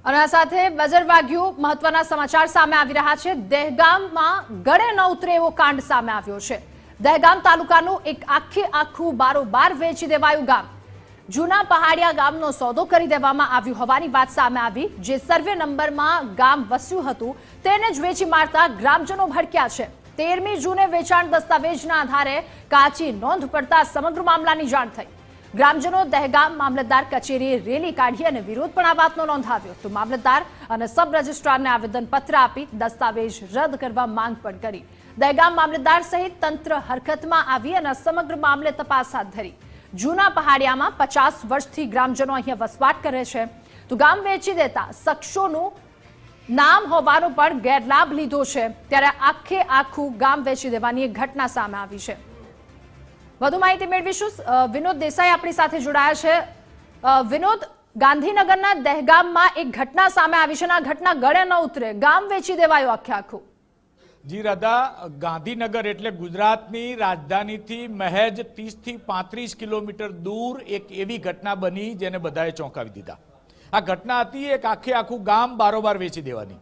અને આ સાથે બજર વાગ્યું મહત્વના સમાચાર સામે આવી રહ્યા છે। દહેગામમાં ગળે ન ઉતરે એવો કાંડ સામે આવ્યો છે। દહેગામ તાલુકાનું એક આખું બારોબાર વેચી દેવાયું ગામ। જૂના પહાડિયા ગામનો સોદો કરી દેવામાં આવ્યો હોવાની વાત સામે આવી। જે સર્વે નંબરમાં ગામ વસ્યું હતું તેને જ વેચી મારતા ગ્રામજનો ભડક્યા છે। 13મી જૂને વેચાણ દસ્તાવેજના આધારે કાચી નોંધ પડતા સમગ્ર મામલાની જાણ થઈ। ગ્રામજનો દહેગામ મામલતદાર કચેરીએ રેલી કાઢી અને વિરોધ પણ આ વાતનો નોંધાવ્યો તો મામલતદાર અને સબ રજિસ્ટ્રારને આવેદનપત્ર આપી દસ્તાવેજ રદ કરવા માંગ પણ કરી। દહેગામ મામલતદાર સહિત તંત્ર હરકતમાં આવી અને સમગ્ર મામલે તપાસ હાથ ધરી। જૂના પહાડિયામાં 50 વર્ષથી ગ્રામજનો અહીંયા વસવાટ કરે છે તો ગામ વેચી દેતા શખ્સોનું નામ હોવાનો પણ ગેરલાભ લીધો છે। ત્યારે આખું ગામ વેચી દેવાની એક ઘટના સામે આવી છે। વધુ માહિતી મેળવીશું। વિનોદ દેસાઈ આપણી સાથે જોડાયા છે। વિનોદ, ગાંધીનગરના દહેગામમાં એક ઘટના સામે આવી છે અને આ ઘટના ગળે ન ઉતરે, ગામ વેચી દેવાયું આખું। જી રાધા, ગાંધીનગર એટલે ગુજરાતની રાજધાનીથી મહેજ 30 થી 35 કિલોમીટર દૂર એક એવી ઘટના બની જેને બધાએ ચોંકાવી દીધા। આ ઘટના હતી એક આખું ગામ બારોબાર વેચી દેવાની।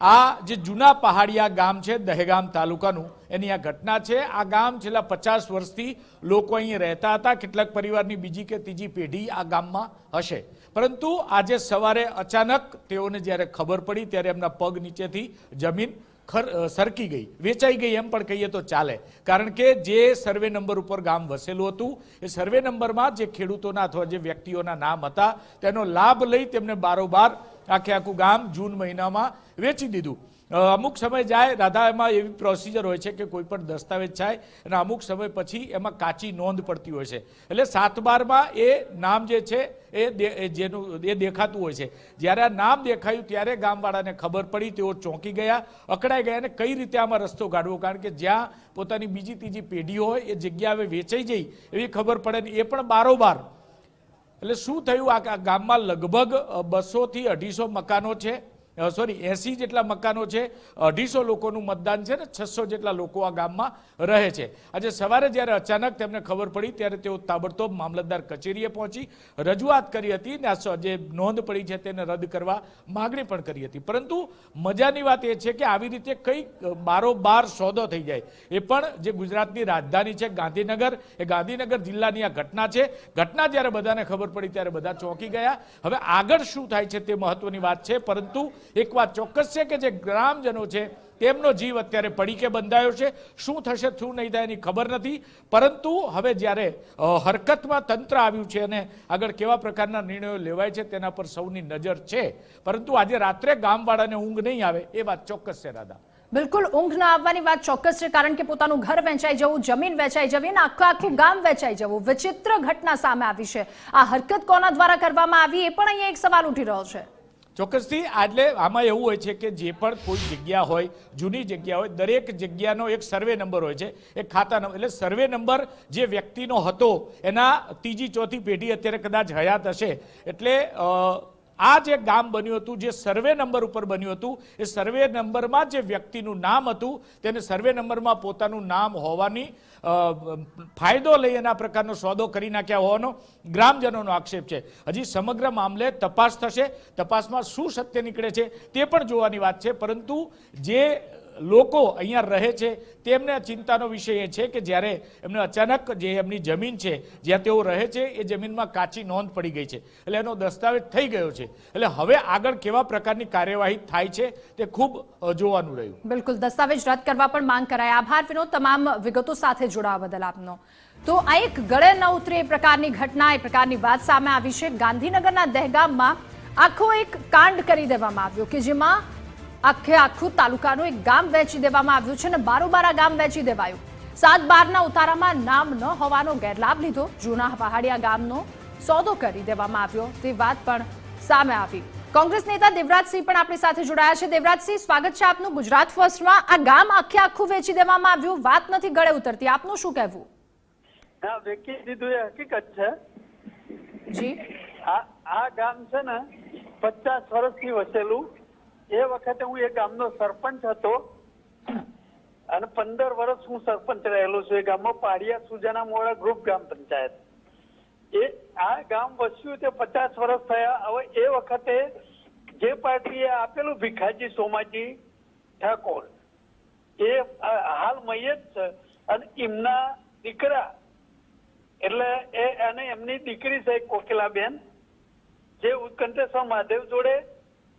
આ જે જૂના પહાડિયા ગામ છે દહેગામ તાલુકાનું, એની આ ઘટના છે। આ ગામ છેલ્લા 50 વર્ષથી લોકો અહીં રહેતા હતા। કેટલાક પરિવારની બીજી કે ત્રીજી પેઢી આ ગામમાં હશે, પરંતુ આજે સવારે અચાનક તેઓને જ્યારે ખબર પડી ત્યારે એમના પગ નીચેથી જમીન સરકી ગઈ, વેચાઈ ગઈ એમ પણ કહીએ તો ચાલે। કારણ કે જે સર્વે નંબર ઉપર ગામ વસેલું હતું એ સર્વે નંબરમાં જે ખેડૂતોના અથવા જે વ્યક્તિઓના નામ હતા તેનો લાભ લઈ તેમને બારોબાર આખું ગામ જૂન મહિનામાં વેચી દીધું। અમુક સમય જાય રાધા, એમાં એવી પ્રોસિજર હોય છે કે કોઈ પણ દસ્તાવેજ થાય અને અમુક સમય પછી એમાં કાચી નોંધ પડતી હોય છે। એટલે 7/12માં એ નામ જે છે એ દેખાતું હોય છે। જ્યારે આ નામ દેખાયું ત્યારે ગામવાળાને ખબર પડી, તેઓ ચોંકી ગયા, અકળાઈ ગયા અને કઈ રીતે આમાં રસ્તો કાઢવો। કારણ કે જ્યાં પોતાની બીજી ત્રીજી પેઢી હોય એ જગ્યા હવે વેચાઈ જઈ એવી ખબર પડે ને એ પણ બારોબાર। એટલે શું થયું, આ ગામમાં લગભગ 200 થી 250 મકાનો છે, 80 જેટલા મકાનો છે, 250 લોકોનું મતદાન છે ને 600 જેટલા લોકો આ ગામમાં રહે છે। આજે સવારે જ્યારે અચાનક તેમને ખબર પડી ત્યારે તેઓ તાબડતોબ મામલતદાર કચેરીએ પહોંચી રજૂઆત કરી હતી ને જે નોંધ પડી છે તેને રદ કરવા માગણી પણ કરી હતી। પરંતુ મજાની વાત એ છે કે આવી રીતે કઈ બારોબાર સોદો થઈ જાય, એ પણ જે ગુજરાતની રાજધાની છે ગાંધીનગર, એ ગાંધીનગર જિલ્લાની આ ઘટના છે। ઘટના જ્યારે બધાને ખબર પડી ત્યારે બધા ચોંકી ગયા। હવે આગળ શું થાય છે તે મહત્વની વાત છે, પરંતુ એક વાત ચોક્કસ છે કે જે ગ્રામજનો છે તેમનો જીવ અત્યારે પડીકે બંધાયો છે। શું થશે શું નહીં થાય એની ખબર નથી, પરંતુ હવે જ્યારે હરકતમાં તંત્ર આવ્યું છે અને આગળ કેવા પ્રકારના નિર્ણયો લેવાય છે તેના પર સૌની નજર છે। પરંતુ આજે રાત્રે ગામવાળાને ઊંઘ નહીં આવે એ વાત ચોક્કસ છે રાધા। બિલકુલ ઊંઘ ના આવવાની વાત ચોક્કસ છે, કારણ કે પોતાનું ઘર વેચાઈ જવું, જમીન વેચાઈ જવી અને આખું ગામ વેચાઈ જવું, વિચિત્ર ઘટના સામે આવી છે। આ હરકત કોના દ્વારા કરવામાં આવી એ પણ અહીંયા એક સવાલ ઉઠી રહ્યો છે। ચોક્કસથી એટલે આમાં એવું હોય છે કે જે પણ કોઈ જગ્યા હોય, જૂની જગ્યા હોય, દરેક જગ્યાનો એક સર્વે નંબર હોય છે, એક ખાતા નંબર। એટલે સર્વે નંબર જે વ્યક્તિનો હતો એના ત્રીજી ચોથી પેઢી અત્યારે કદાચ હયાત હશે। એટલે આ જે ગામ બન્યું હતું, જે સર્વે નંબર ઉપર બન્યું હતું, એ સર્વે નંબરમાં જે વ્યક્તિનું નામ હતું તેને સર્વે નંબરમાં પોતાનું નામ હોવાની ફાયદો લઈ એના પ્રકારનો સોદો કરી નાખ્યા હોવાનો ગ્રામજનોનો આક્ષેપ છે। હજી સમગ્ર મામલે તપાસ થશે, તપાસમાં શું સત્ય નીકળે છે તે પણ જોવાની વાત છે। પરંતુ જે લોકો અહીંયા રહે છે તેમને ચિંતાનો વિષય એ છે કે જ્યારે એમને અચાનક જે એમની જમીન છે જ્યાં તેઓ રહે છે એ જમીનમાં કાચી નોંધ પડી ગઈ છે, એટલે એનો દસ્તાવેજ થઈ ગયો છે। એટલે હવે આગળ કેવા પ્રકારની કાર્યવાહી થાય છે તે ખૂબ જોવાનું રહ્યું। બિલકુલ, દસ્તાવેજ રદ કરવા પણ માંગ કરાય। આભાર વિનોદ, તમામ વિગતો સાથે જોડાવા બદલ આપનો। તો આ એક ગળે ન ઉતરે એ પ્રકારની ઘટના, એ પ્રકારની વાત સામે આવી છે। ગાંધીનગરના દહેગામમાં આખો એક કાંડ કરી દેવામાં આવ્યો કે જેમાં આખું તાલુકાનું એક ગામ વેચી દેવામાં આવ્યું છે અને બારોબાર આ ગામ વેચી દેવાયું। 7/12ના ઉતારામાં નામ ન હોવાનો ગેરલાભ લીધો, જૂના પહાડિયા ગામનો સોદો કરી દેવામાં આવ્યો તે વાત પણ સામે આવી। કોંગ્રેસ નેતા દેવરાજસિંહ પણ આપણી સાથે જોડાયા છે। દેવરાજસિંહ, સ્વાગત છે આપનું ગુજરાત ફર્સ્ટમાં। આ ગામ આખું વેચી દેવામાં આવ્યું, વાત નથી ગળે ઉતરતી, આપનું શું કહેવું? હા, વેચી દીધું એ હકીકત છે જી। આ ગામ છે ને 50 વર્ષથી વસેલું। એ વખતે હું એ ગામનો સરપંચ હતો અને 15 વર્ષ હું સરપંચ રહેલો છું એ ગામમાં, પાડિયા સુજાના મોડા ગ્રુપ ગ્રામ પંચાયત। એ આ ગામ વસ્યું તે 50 વર્ષ થયા। હવે એ વખતે જે પાર્ટીએ આપેલું ભીખાજી સોમાજી ઠાકોર એ હાલ મયત છે અને એમના દીકરા એટલે અને એમની દીકરી છે કોકિલાબેન જે ઉત્કંઠેશ્વર મહાદેવ જોડે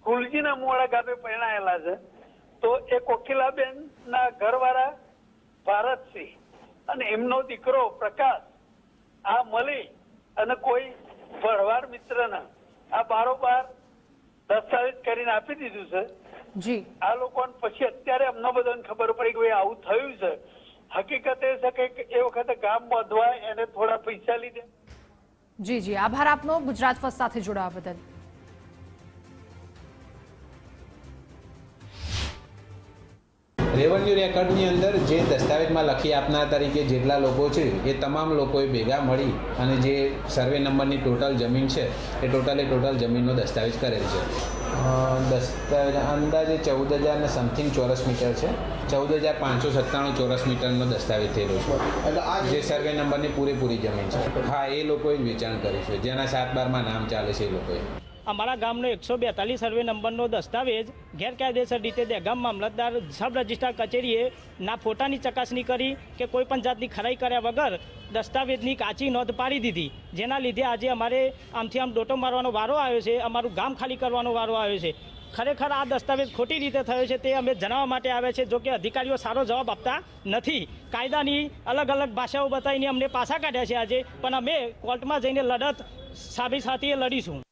કુલજીના મોડા ગામે પરણાયેલા છે. તો એ કોકિલાબેન ના ઘરવાળા ભારતસિંહ અને એમનો દીકરો પ્રકાશ આ મળી અને કોઈ ભરવાડ મિત્રને આ બારોબાર દસ્તાવેજ કરીને આપી દીધું છે. જી આ લોકોને પછી અત્યારે અમને બધાને ખબર પડી કે ભાઈ આવું થયું છે. હકીકત એ છે કે એ વખતે ગામ બાંધવા એને થોડા પૈસા લીધે. જી જી આભાર આપનો ગુજરાત ફર્સ્ટ સાથે જોડાવા બદલ. રેવન્યુ રેકર્ડની અંદર જે દસ્તાવેજમાં લખી આપનાર તરીકે જેટલા લોકો છે એ તમામ લોકોએ ભેગા મળી અને જે સર્વે નંબરની ટોટલ જમીન છે એ ટોટલ જમીનનો દસ્તાવેજ કરેલ છે. દસ્તાવેજ અંદાજે 14,000 ને સમથિંગ ચોરસ મીટર છે. 14,597 ચોરસ મીટરનો દસ્તાવેજ થયેલો છે જે સર્વે નંબરની પૂરેપૂરી જમીન છે. હા, એ લોકોએ જ વેચાણ કર્યું છે જેના 7/12માં નામ ચાલે છે. એ લોકોએ અમારા ગામનો 142 સર્વે નંબરનો દસ્તાવેજ ગેરકાયદેસર રીતે દહેગામ મામલતદાર સબ રજિસ્ટ્રાર કચેરીએ ના ફોટાની ચકાસણી કરી કે કોઈ પણ જાતની ખરાઈ કર્યા વગર દસ્તાવેજની કાચી નોંધ પાડી દીધી, જેના લીધે આજે અમારે આમથી આમ ડોટો મારવાનો વારો આવ્યો છે. અમારું ગામ ખાલી કરવાનો વારો આવ્યો છે. ખરેખર આ દસ્તાવેજ ખોટી રીતે થયો છે તે અમે જણાવવા માટે આવ્યા છે. જો કે અધિકારીઓ સારો જવાબ આપતા નથી. કાયદાની અલગ અલગ ભાષાઓ બતાવીને અમને પાછા કાઢ્યા છે આજે, પણ અમે કોર્ટમાં જઈને લડત સાબિત સાથે લડીશું.